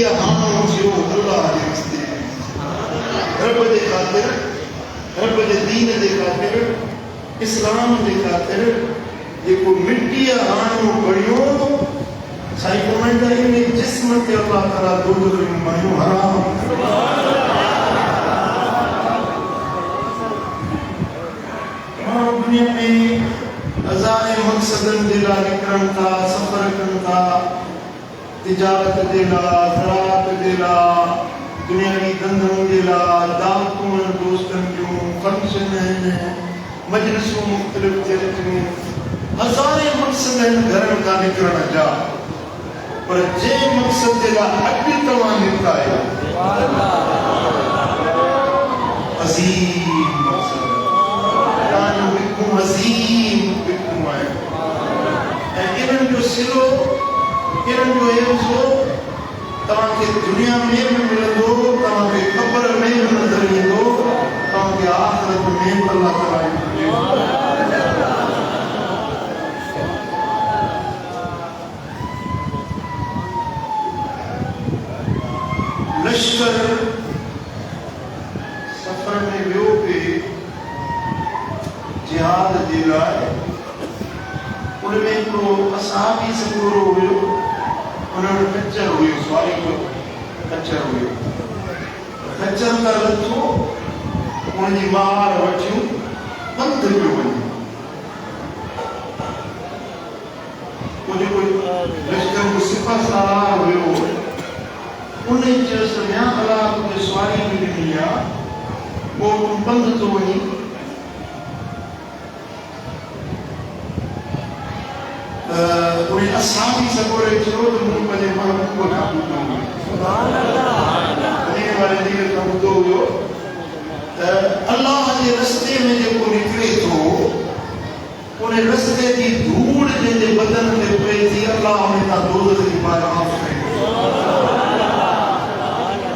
हाणो थियो अल्लाह जे रस्ते में रब जे ख़ातिर रब जे दीन जे ख़ातिर इस्लाम जे ख़ातिर जेको मिट्टी हाणो पड़ियो साईं फरमाईंदा आहिनि जिस्म ते अल्लाह ताला दोज़ख जूं मायूं हराम दुनिया में हज़ारे मक़सदनि जे लाइ निकिरनि था सफ़र कनि था तिजारत जे लाइ ज़राअत जे लाइ दुनियावी धंधनि जे लाइ दावतूं दोस्तनि जूं फंक्शन आहिनि मजलिसूं मुख़्तलिफ़ थियनि थियूं हज़ारे मक़सद आहिनि घरनि खां निकिरण जा पर जंहिं मक़सद जे लाइ अॼु तव्हां निकिता आहियो अज़ीम मक़सद तव्हांजो हिकु अज़ीम हिकु आहे ऐं इन्हनि जो सिलो इन्हनि जो हिस्सो तव्हांखे दुनिया में बि मिलंदो तव्हांखे क़ब्र में बि नज़र ईंदो तव्हांखे आख़िरत में अल्लाह ताला लश्कर सफ़र में वियो पिए जिहाद जे लाइ उनमें हिकिड़ो असहाबी सॻोरो हुयो उन वटि कचर हुयो सवारी जो कचर हुयो कचर त लथो उनजी मार वठियूं पंधु पियो वञे पोइ जेको लश्कर जो सिपह सालार हुयो उन चयोसि विया अलाह तोखे सवारी बि ॾिनी आहे पोइ तूं पंधु थो वञी उन असहाबी सॻोरे चयो त मूं पंहिंजे महबूब खां ॿुधो हुयो वारे ॾींहं खां ॿुधो हुयो त अलाह जे रस्ते में जेको निकिरे थो उन रस्ते जी धूड़ जंहिंजे बदन ते पए थी अलाह उन खां दोज़ख जी बाहि माफ़ करे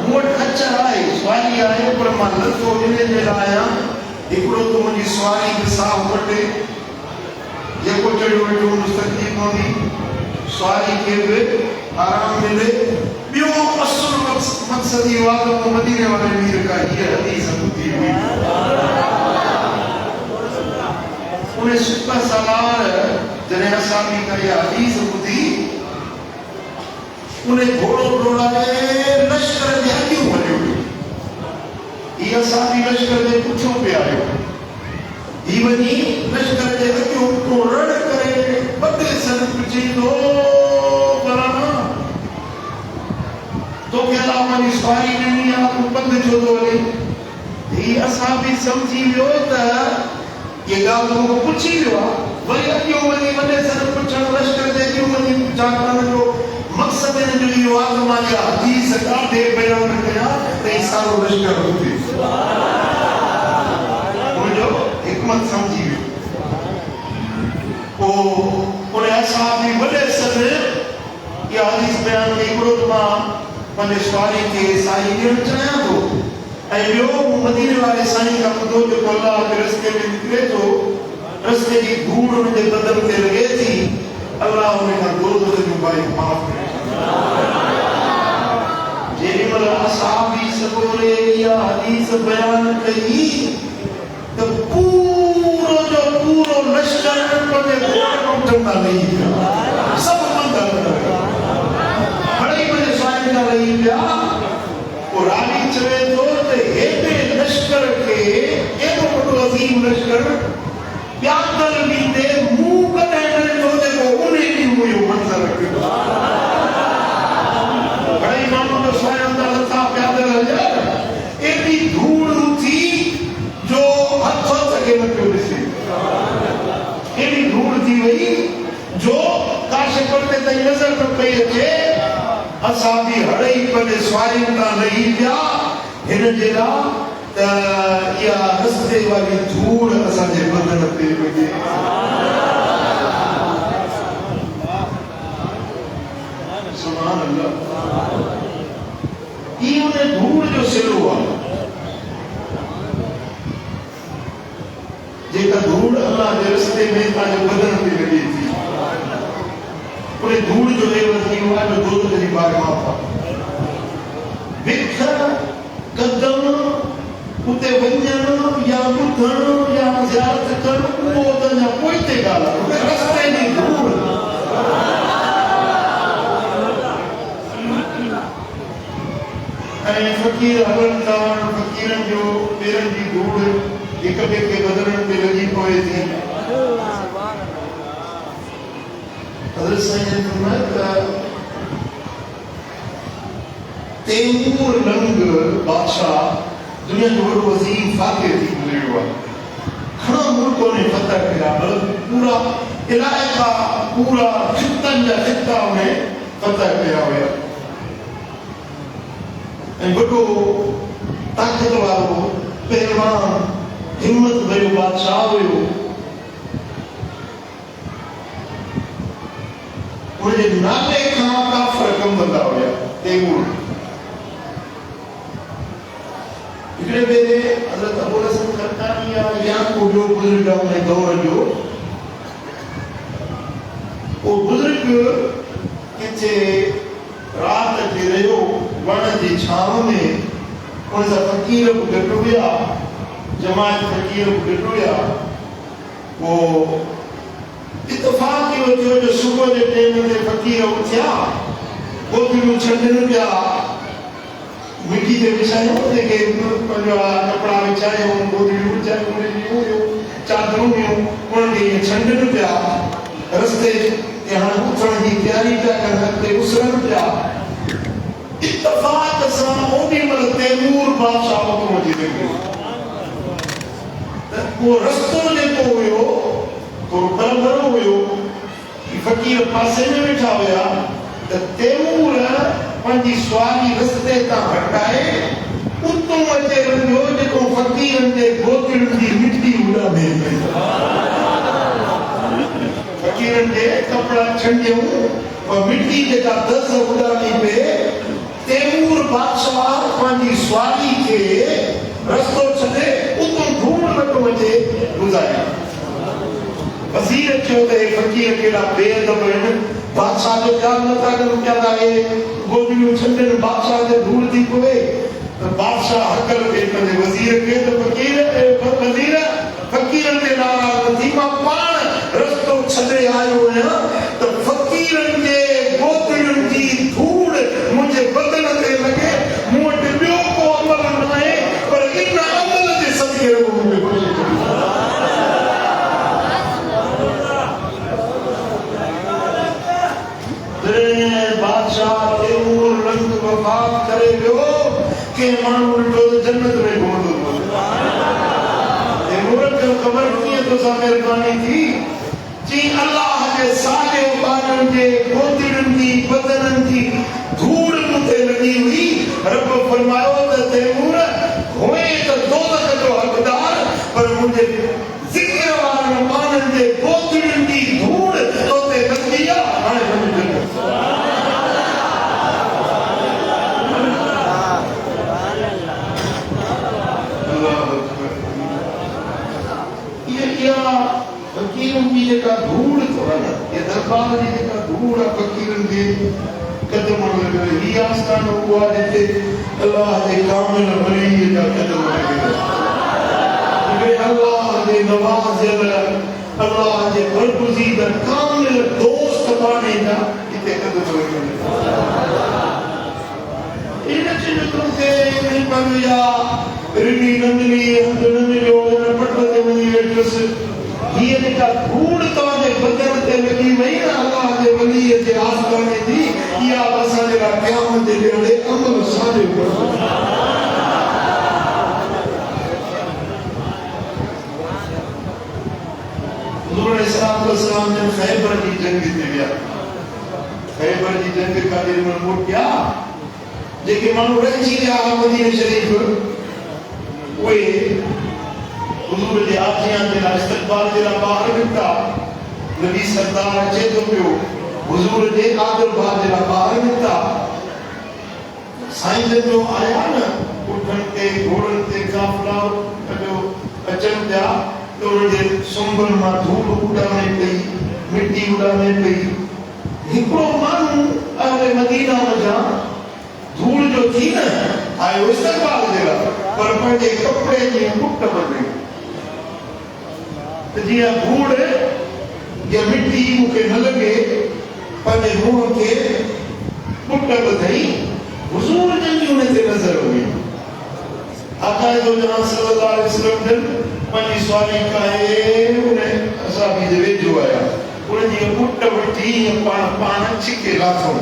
मूं वटि कचर आहे सवारी आहे पर मां लथो इन जे लाइ आहियां हिकिड़ो त मुंहिंजी सवारी बि साहु कटे जेको चढ़ियो वेठो हुन तकलीफ़ पवंदी सवारी खे बि आराम मिले ॿियो असुल मक़सद इहो आहे त मूं मदीने वारे वीर खां हीअ हदीस ॿुधी हुई उन सिपह सालार जॾहिं असां बि करे हदीस ॿुधी उन घोड़ो डोड़ाए लश्कर जे अॻियूं वञियो हीअ असां बि लश्कर जे पुठियों पिया आहियो ही वञी लश्कर जे अॻियों को रड़ करे ॿ सन पुछींदो फलाना तोखे अलाह मुंहिंजी सवारी ॾिनी आहे तूं पंधु छो थो वञे ही असां बि सम्झी वियो त ये ॻाल्हि मूंखे पुछी वियो आहे वरी अॻियों वञी वॾे सन पुछण लश्कर जे अॻियों वञी पुछा करण जो मक़सद हिन जो इहो आहे त मां इहा हदीस ॾाढे बयान कयां त ही सारो लश्कर हुजे मुंहिंजो हिकमत सम्झी वियो पोइ उन असहाबी वॾे सन इहा हदीस बयान कई हिकिड़ो त मां पंहिंजे सवारी खे साईं ॾियणु चाहियां थो ऐं ॿियो मूं मदीने वारे साईं खां ॿुधो जेको अलाह जे रस्ते में निकिरे थो रस्ते जी धूड़ हुनजे बदन ते लॻे थी अलाह हुन खां दोज़ख जूं बाहि माफ़ करे जेॾी महिल असहाबी सॻोरे इहा हदीस बयान कई त पूरो जो पूरो लश्कर पंहिंजे घोड़े खां उथंदा लही पिया सभु पंधु पंहिंजे साईं खां लही पिया पोइ रावी चवे थो त हेॾे लश्कर खे एॾो वॾो अज़ीम लश्कर प्यादल ॾींदे मूं कॾहिं न ॾिठो जेको उन ॾींहुं हुयो मंज़र घणेई माण्हू जो स्वयं त लथा प्यादल हलिया एॾी धूड़ उथी जो हथ सघे न पियो ॾिसे एॾी धूड़ थी वई जो काशिफ़ ते ताईं नज़र न पई अचे असां बि हड़ई पंहिंजे सवारियुनि खां लही पिया हिन जे लाइ त इहा रस्ते वारी धूड़ असांजे बदन ते वञे सुभान अल्लाह इहो उन धूड़ जो सिलो आहे जेका धूड़ अल्लाह जे रस्ते में तव्हांजे बदन ते लॻे थी उन धूड़ जो एवज़ इहो आहे जो दोज़ख जी बाहि माफ़ आहे ॻाल्हि आहे रस्ते जी धूड़ ऐं फ़क़ीर हलनि था फ़क़ीरनि जो पेरनि जी धूड़ हिक ॿिए खे बदिलण ते लॻी पवे थी हज़रत साईं जन फरमाया त तैमूर लंग बादशाह दुनिया जो वॾो वज़ीर फातिह थी गुज़रियो आहे घणा मुल्कों ने फतह कया पूरा इलाइक़ा पूरा खितनि जा खिता उन्हें फतह कया हुया ऐं वॾो ताक़त वारो पहलवान हिम्मत भरियो बादशाह हुयो उनजे नाले खां काफ़िर कंबंदा हुया तैमूर हिकिड़े भेरे हज़रत अबू हसन खरकानी या को ॿियो बुज़ुर्ग हुन दौर जो उहो बुज़ुर्ग किथे राति ते रहियो वण जी छांव में उन सां फ़क़ीर बि गॾु हुया जमात फ़क़ीर बि गॾु हुया पोइ इत्तफ़ाक़ इहो थियो जो सुबुह जे टाइम ते फ़क़ीर उथिया गोदड़ियूं छंडनि पिया मिटी ते विछायूं जेके पंहिंजा कपिड़ा विछायूं गोदड़ियूं विछायूं चादरूं हुयूं उन्हनि खे छंडनि पिया रस्ते ते हाणे उथण जी तयारी पिया कनि अॻिते उसरनि पिया इत्तफ़ाक़ सां ओॾी महिल तैमूर बादशाह हुकुम जी लॻी त उहो रस्तो जेको हुयो थोरो भरभरो हुयो फ़क़ीर पासे में वेठा हुया त तैमूर पंहिंजी सुवारी रस्ते तां हटाए उतो अचे वञो जेको फ़क़ीरनि जे गोदड़ियुनि जी मिटी उॾामे पई फ़क़ीरनि जे कपिड़ा छंडियूं पर मिटी जेका दस उॾामी पए तैमूर बादशाह पंहिंजी सुवारी खे रस्तो छॾे उतो धूड़ नथो अचे गुज़ारे वज़ीर चयो त हे फ़क़ीर केॾा बेअदब आहिनि बादशाह जो ख़्यालु नथा कनि पिया त हे गोदड़ियूं छंडनि बादशाह ते धूड़ थी पवे त बादशाह हकल ॾे पंहिंजे वज़ीर खे त वज़ीर फ़क़ीरनि ते नाराज़ न थी मां पाण रस्तो छॾे आयो आहियां त फ़क़ीरनि जे गोदड़ियुनि जी धूड़ मुंहिंजे बदन ते लॻे मूं वटि ॿियो को अमल न आहे पर इन अमल जे सदिके मूंखे ख़ुशी थी बादशाह तैमूर रंग वफ़ात करे वियो के माण्हू ॾिठो त जन्नत में घुमंदो तैमूर खे ख़बर कीअं तोसां महिरबानी थी जी अल्लाह जे साॻे ॿारनि जे गोदड़ियुनि जी बदननि जी धूड़ मूं ते लॻी हुई रब फरमायो त तैमूर हुए त दोज़ख जो हक़दार पर मुंहिंजे ज़िक्र वारनि ॿारनि जे गोदड़ियुनि जी धूड़ तो ते लॻी आहे हाणे वञ जन्नत फ़क़ीरनि जी जेका धूड़ अथव न ये दरबार जी जेका धूड़ आहे फ़क़ीरनि जे क़दमनि लॻल ही आस्थान उहो आहे जिते अलाह जे कामिल वली जा क़दम लॻल अलाह जे नवाज़ियल अलाह जे बरगुज़ीदा कामिल दोस्त बाणे जा हिते क़दम लॻल इन चिन्ह ते नहीं पवे या रिनी नंदनी हंध न मिलियो पट ते वञी वेठुसि हीअ जेका धूड़ तव्हांजे बदन ते लॻी वई न अलाह जे वलीअ जे आस्थाने जी इहा असांजे लाइ क़यामत जे ॾींहुं अमल साॼो हुज़ूर अलैहिस्सलाम जन ख़ैबर जी जंग ते विया ख़ैबर जी जंग खां जॾहिं मोटिया जेके माण्हू रहिजी विया हुआ मदीने शरीफ़ उहे हुज़ूर जे आथियां जे लाइ इस्तक़बाल जे लाइ ॿाहिरि निकिता नबी सरदार अचे थो पियो हुज़ूर जे आदर भाउ जे लाइ ॿाहिरि निकिता साईं जन जो आया न उठनि ते घोड़नि ते काफ़िला अचनि पिया त उन्हनि जे सुंभनि मां धूड़ उॾामे पई मिटी उॾामे पई हिकिड़ो माण्हू अहले मदीना वञा धूड़ जो थी न आयो इस्तक़बाल जे लाइ पर पंहिंजे कपिड़े जी कुट बदली जीअं धूड़ या मिट्टी मूंखे न लॻे पंहिंजे मुंहं खे पुट ॿुधाई हुज़ूर जंहिंजी उन ते नज़र हुई आका जो जनाब सल्लल्लाहु अलैहि वसल्लम जन पंहिंजी सवारी काए उन असाबी जे वेझो आया उनजी पुट वठी पाण छिके लाथो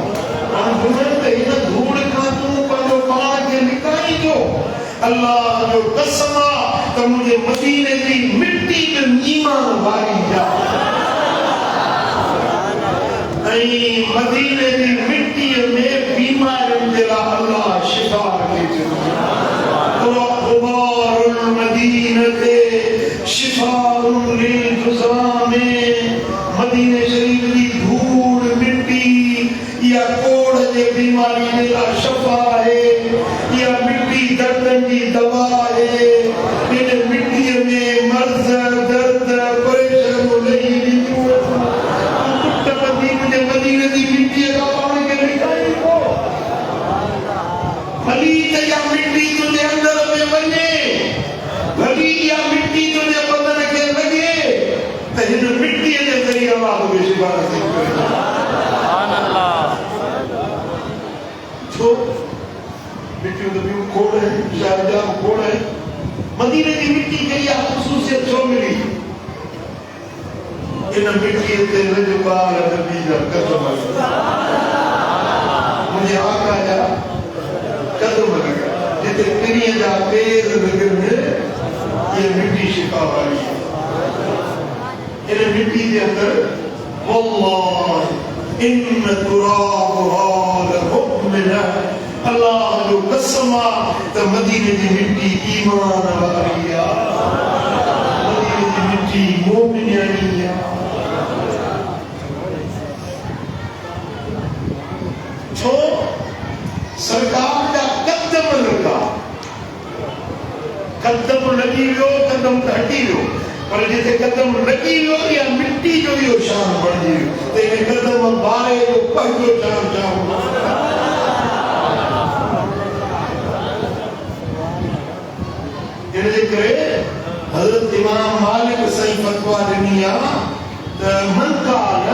हाणे घुमनि त हिन धूड़ खां तूं पंहिंजो पाण खे लिकाईंदो अल्लाह जो कसम आहे त मुंहिंजे मदीने जी मिट्टी में ईमान वारी जा मदीने की मिट्टी में बीमारियों के लिए अल्लाह शिफा रखे तो गुबारुल मदीनते शिफाउन लिल जुज़ामे मदीने शरीफ की धूल मिट्टी या कोड़ जे बीमारी के लिए शिफा है या मिट्टी दर्दन की दवा है इन मिट्टी में मर्ज दर्द परेशान नहीं मदीने की मिट्टी का पानी के लिखाई को भली या मिट्टी तुझे अंदर में बने भली या मिट्टी तुझे बदन के लगे तो इन मिट्टी के जरिए अल्लाह को शिफा नसीब करे सुभान अल्लाह छो मिट्टी तो भी कोड़ है शारजा कोड़ है मदीने की मिट्टी के लिए खुसूसियत छो मिली इन मिट्टी ते लजपाल नबी जा कदम मुझे आका जा कदम लगा जिते किरी जा पेर लगे ये मिट्टी शिफा वाली है इन मिट्टी के अंदर वल्लाह इन तुराबहा लमुमिना अल्लाह जो कसम त मदीने की मिट्टी ईमान वाली है मदीने की मिट्टी मोमिनी है छो सरकार जा कदम लगा कदम लगी वियो कदम हटी वियो पर जिते कदम लगी वियो या मिट्टी जो इहो शान बणजी वियो त इन कदम बारे जो पंहिंजो शान शान इन जे करे हज़रत इमाम मालिक सही फतवा ॾिनी आहे त मन काल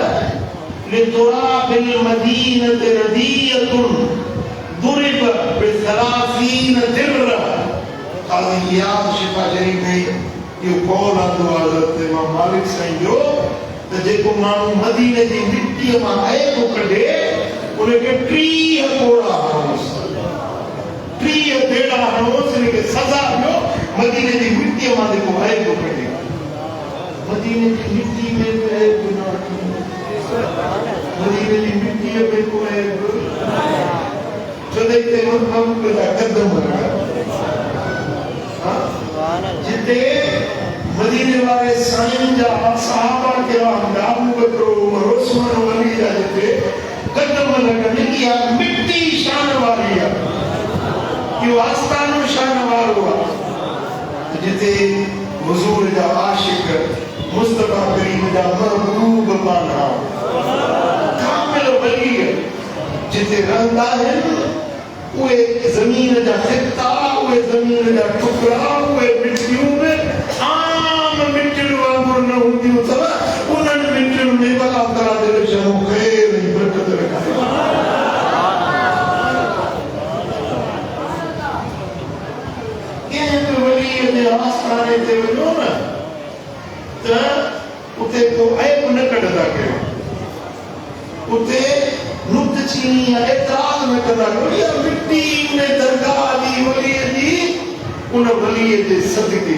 لتراب المدينة ردية ضرب ب30 درة قاضي इयाज़ शिफा शरीफ में इहो कौल आंदो हज़रत इमाम मालिक साईं जो त जेको माण्हू मदीने जी मिट्टीअ मां ऐब कढे उनखे 30 कोड़ा हणोसि 30 भेड़ा हणोसि उनखे सज़ा ॾियो मदीने जी मिट्टीअ मां जेको ऐब कढे मदीने जी मिट्टी में ऐब न मदीने की मिट्टी में कोई चले थे हम का कदम लगा जिते मदीने वाले साईं जा सहाबा किराम अबू बकर उमर उस्मान अली जा जिते कदम लगने की मिट्टी शान वाली है ये आस्थानो शान वालो है जिते हुजूर जा आशिक मुस्तफा करीम जा महबूब बना जिते रहंदा आहिनि उहे ज़मीन जा खिता उहे ज़मीन जा टुकड़ा उहे मिट्टियूं आम मिट्टियुनि वांगुरु न हूंदियूं अथव उन्हनि मिट्टियुनि में अल्लाह ताला जो शनो ख़ैर ऐं बरकत रखाए कंहिं बि वलीअ जे आस्थाने ते वञो न त उते को ऐब न कढंदा कयो उते नुक्तचीनी या एतराज़ न कंदा कयो मिट्टी में दरगाह जी वलीअ जी उन वलीअ जे सदके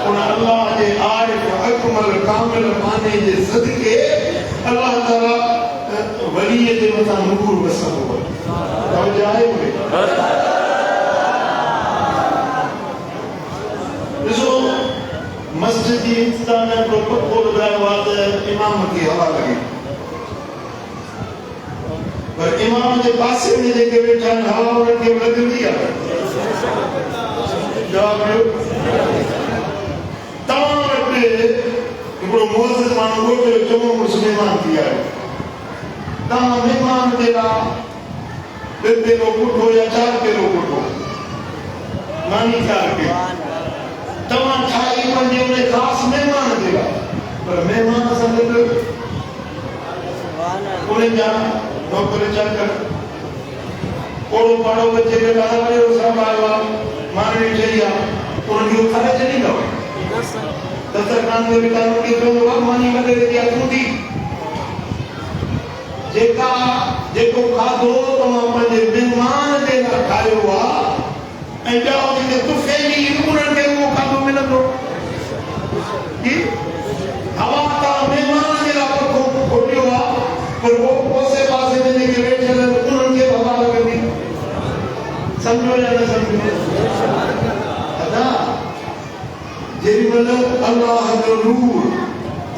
उन अल्लाह जे आरिफ अकमल कामिल माने जे सदके अल्लाह ताला वलीअ जे मथां नूर वसंदो तवजो आहे ॾिसो मस्जिद जी इंतज़ाम में पको लॻायो आहे त इमाम खे हवा लॻे पर इमाम जे पासे में जेके वेठा आहिनि हवा उन्हनि खे लॻंदी आहे जवाब ॾियो तव्हां वटि हिकिड़ो मुअज़्ज़िज़ माण्हू ॻोठ जो चङो मुड़ुसु महिमान थी आयो तव्हां महिमान जे लाइ 2 किलो पुठो या 4 किलो पुठो मानी तव्हां ठाही पंहिंजे उन ख़ासि महिमान जे लाइ पर मेहमान संगत उन्हें जा नौकरी चक्कर कोड़ो पाड़ो बच्चे के दादा बड़े और सब आया मारने चाहिए उन्हें उठाने चली गए दस्तरखान में भी कानून की तो मानी मदद किया टूटी जेका जेको खाधो तमाम पंहिंजे मेहमान जे लाइ ठाहियो आहे ऐं ॿिया जेके तुफ़े बि उन्हनि खे उहो खाधो मिलंदो हवा तव्हां मेहमान जे लाइ पखो खोटियो आहे पर उहो पोसे पासे में जेके वेठल आहिनि उन्हनि खे हवा लॻंदी सम्झो या न सम्झो अदा जेॾीमहिल अल्लाह जो नूर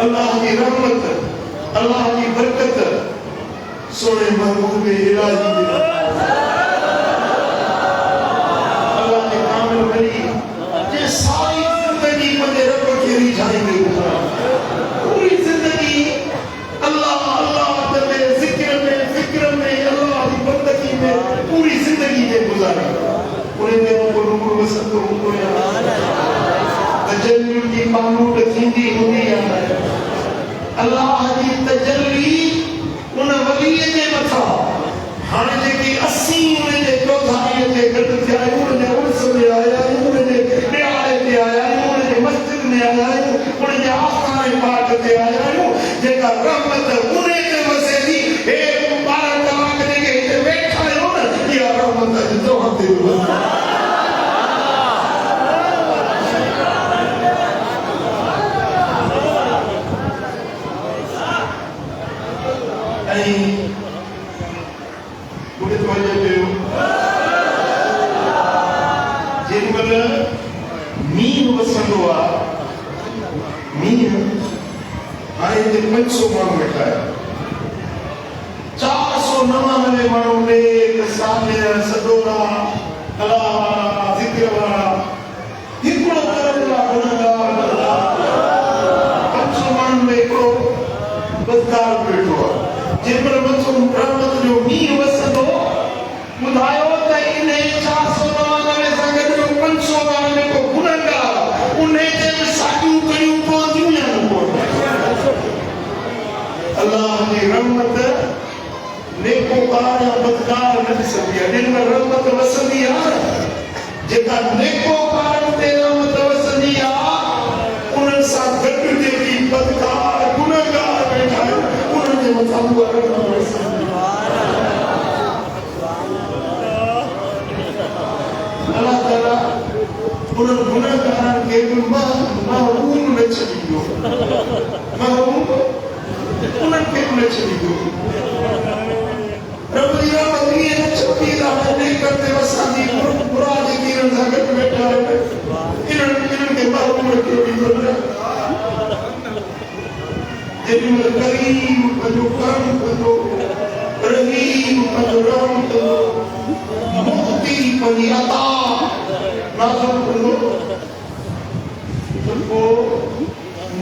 अल्लाह जी रहमत अल्लाह जी बरकत सोने महबूब इलाही अल्लाह के कामिल वली जे सारी जिंदगी मुझे रब के रिझाएंगे पूरी जिंदगी अल्लाह अल्लाह में जिक्र में अल्लाह की बंदगी में पूरी जिंदगी ने गुजारी उन्हें देखो को नूर वसंत को तजल्ली की मानूद थींदी हुई है अल्लाह की तजल्ली उन वली जे मथा हाणे जेकी 80 उन जे चौधारीअ ते गॾु थिया आहियूं उन जे उर्स में आया आहियूं उन जे ॾियारे ते आया आहियूं उन जे मस्जिद में आया आहियूं उन जे आस्थाने पाक ते आया आहियूं जेका रहमत उन ते वसे थी हे 12 कलाक जेके हिते वेठा आहियो न इहा रहमत अॼु तव्हां ते मीन वसंदो आहे मीन हाणे हिते 500 माण्हू वेठा आहिनि 499 माण्हू नेक सालिह सदोरा अलाह वारा ज़िक्र वारा हिकिड़ो करम वारो गुनहगार 500 माण्हू में हिकिड़ो बदकार वेठो आहे जेमहिल मथो रहमत जो मीन वसंदो ॿुधायो त इन 499 सां गॾु 500 वारनि में को गुनहगार उन जे साॻियूं कयूं पवंदियूं या न पवंदियूं अल्लाह जी रहमत नेकोकार या बदकार न ॾिसंदी आहे जिन में रहमत वसंदी आहे जेका नेकोकारनि ते रहमत वसंदी आहे उन्हनि सां गॾु जेकी बदकार गुनहगार वेठा आहिनि उन्हनि जे मथां उहा रहमत वसंदी अल्लाह ताला उन्हनि गुनहगारनि खे बि महरूम न छॾींदो महरूम उन्हनि खे बि न छॾींदो रब जी रहमत ईअं न छॾी आहे करते वसांदी बुरा जेकी इन्हनि सां गॾु वेठा आहिनि इन्हनि खे महरूम न छॾींदो न जेॾीमहिल करीम पंहिंजो करम कंदो रहीम पंहिंजो रहम कंदो मुक्ति पंहिंजी अता नाज़िल कंदो त पोइ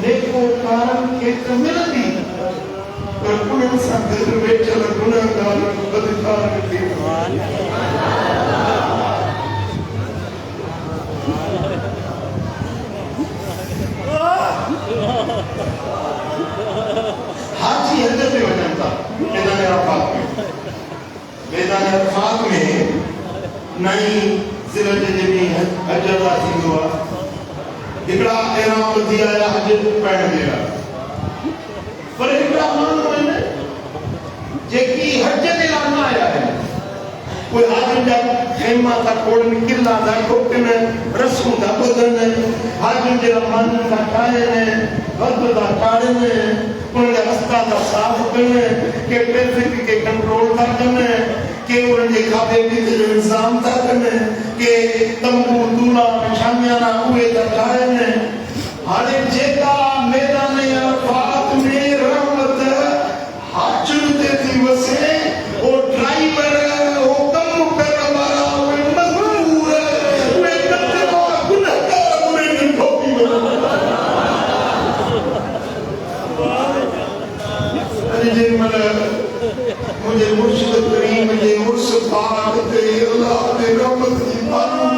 नेकोकारनि खे त मिलंदी पर उन्हनि सां गॾु वेठल गुनहगारनि बदकारनि खे हाजी हज ते वञनि था मैदान अरफात में नई ज़िलत जे ॾींहुं हज अदा थींदो आहे हिकिड़ा एराम वधी आया हज पाइण जे लाइ पर हिकिड़ा माण्हू आहिनि जेकी हज जे लाइ न आया आहिनि उहे हाजियुनि जा खेमा था खोड़नि किला था ठोकनि रसूं था ॿुधनि हाजियुनि जे लाइ मानियूं था ठाहिनि हद था ठाहिनि उन्हनि जा रस्ता था साफ़ कनि के ट्रैफिक खे कंट्रोल था कनि के उन्हनि जे खाधे पीते जो इंतज़ाम था कनि के तंबू दूल्हा निशानियाना उहे था ठाहिनि हाणे जेका मैदान अरफात में रहमत हाजियुनि ते थी वसे वो ड्राइवर वो कम करण वारा उहे मज़दूर उहे कतरा गुनहगार उहे ठोकी वञनि जेमहिल मुझे मुर्शिद करीम जे उर्स पाक ते अल्लाह ने रहमत जी मालूम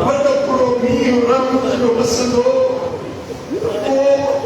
वॾो मींहुं रहमत जो वसंदो पोइ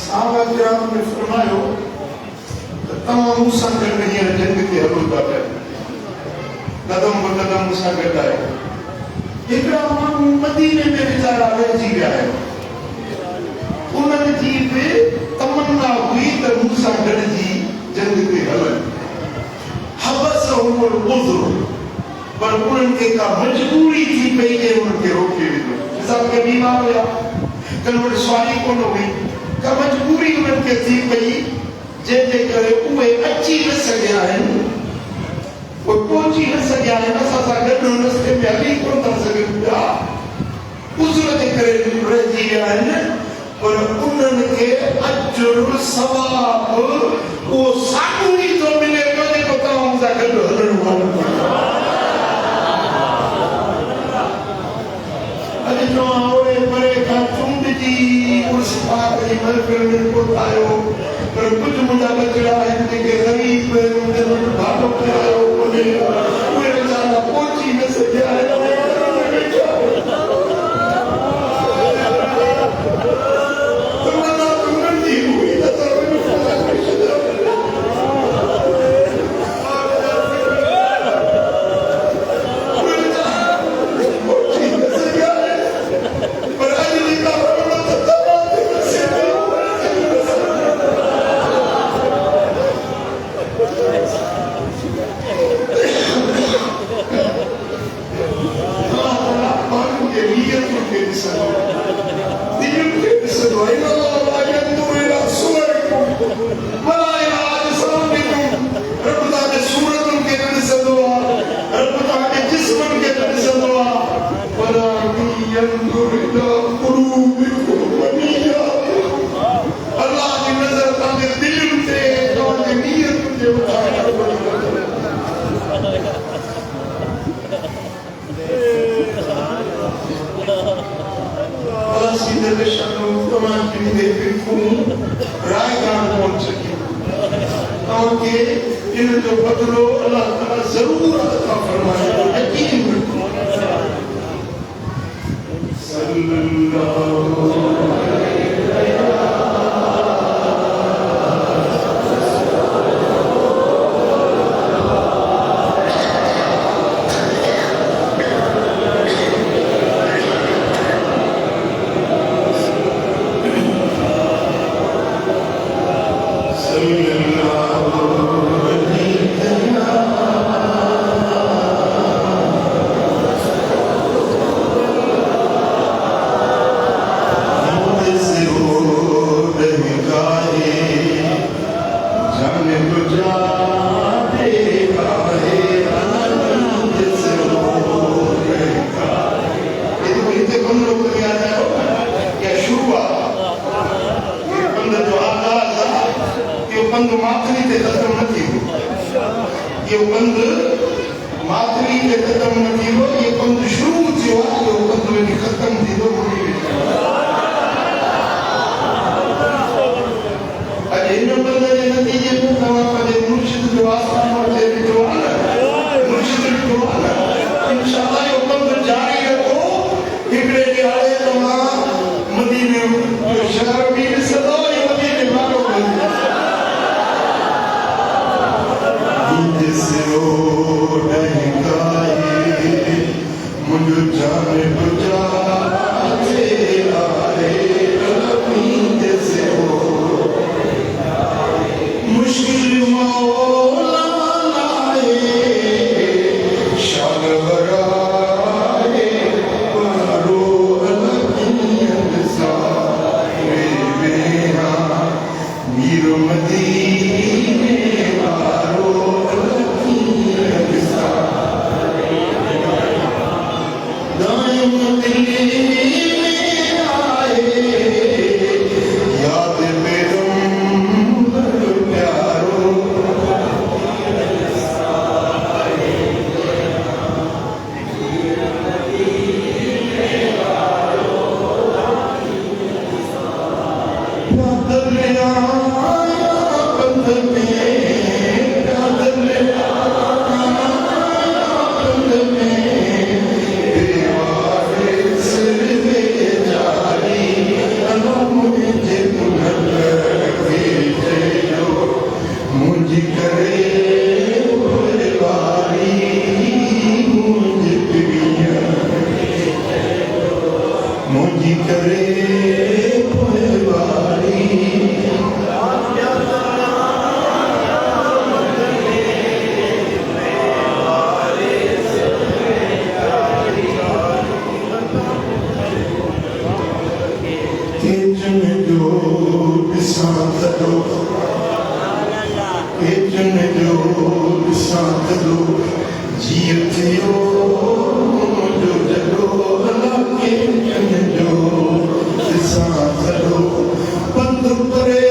साहबा किराम ने फरमायो तमाम मूसा गॾु हींअर जंग ते हलो था पिया कदम ब कदम मूसा गॾु आहे हिकिड़ा माण्हू मदीने में वीचारा रहिजी विया आहिनि उन्हनि जी बि तमन्ना हुई त मूसा गॾिजी जंग ते हलनि हबस उमर उज़्र पर उन्हनि खे का मजबूरी थी पई जे उन्हनि खे रोके विधो मिसाल के बीमार हुया कल वटि सवारी कोन हुई का मजबूरी उन्हनि खे थी पई जंहिंजे करे उहे अची न सघिया आहिनि उहे पहुची न सघिया आहिनि असां सां गॾु रस्ते में हली कोन था सघनि पिया उज़्र जे करे रहिजी विया आहिनि पर उन्हनि खे अजर सवाब उहो साॻियो ई थो मिले पियो जेको तव्हां सां गॾु हलण वारो अॼु तव्हां ओड़े परे खां चूंडजी उस पाक जी महफ़िल में पहुचायो पर कुझु मुंहिंजा बचड़ा आहिनि जेके ग़रीब उन्हनि वटि भाड़ो करायो कोन्हे उहे वीचारा पहुची न सघिया आहिनि किचन जो बिसात दो, किचन जो बिसात दो, जीतियो जो जगो अल्लाह किचन जो बिसात दो, बंद करे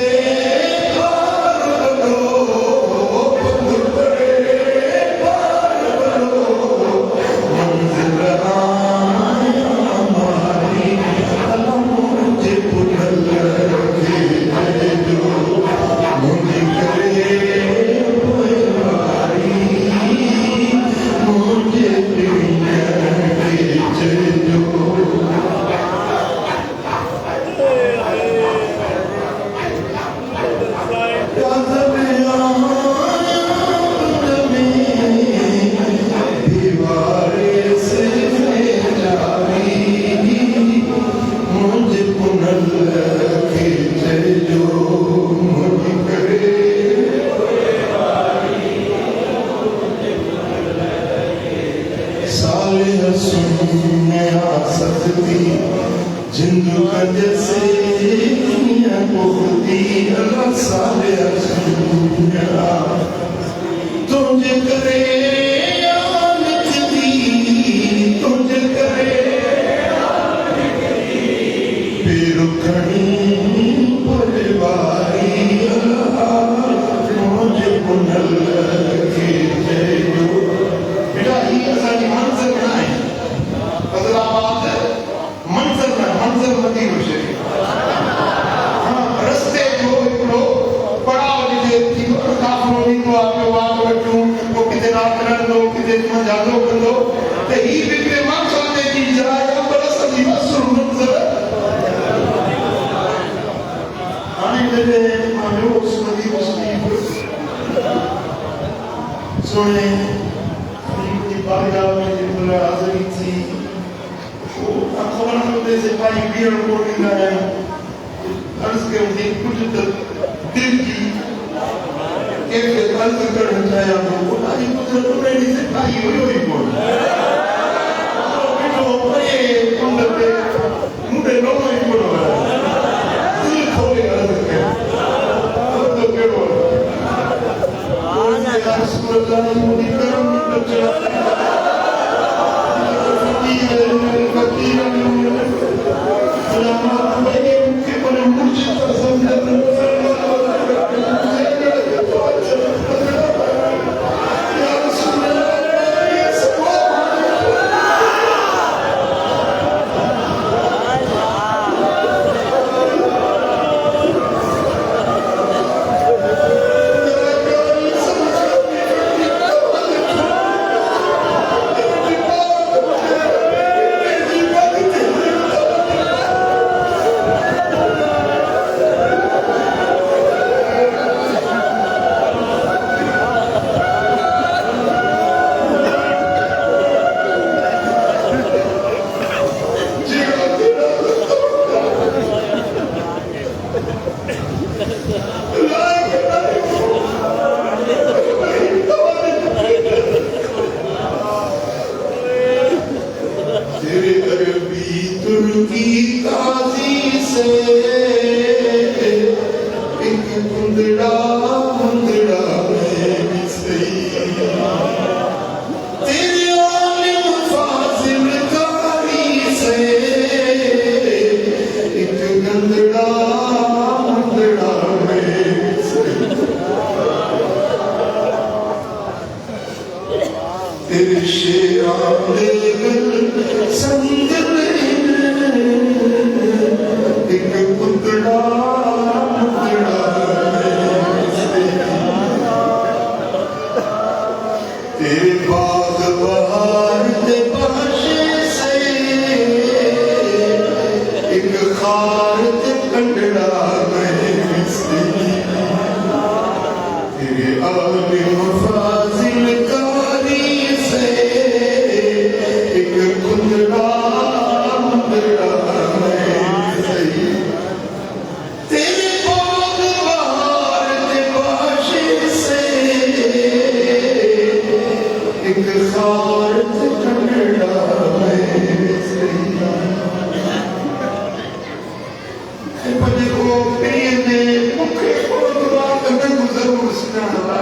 पंजे को पीने मुखे को दुआ करने को जरूर सुनाना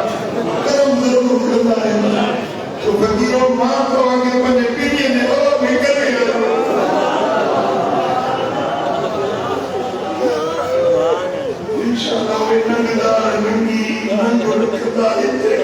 करम जरूर करना है तो फकीरों मां को आगे पंजे पीने ओ भी करे इंशाअल्लाह वे नंगदार नंगी नंगो रखदा इतने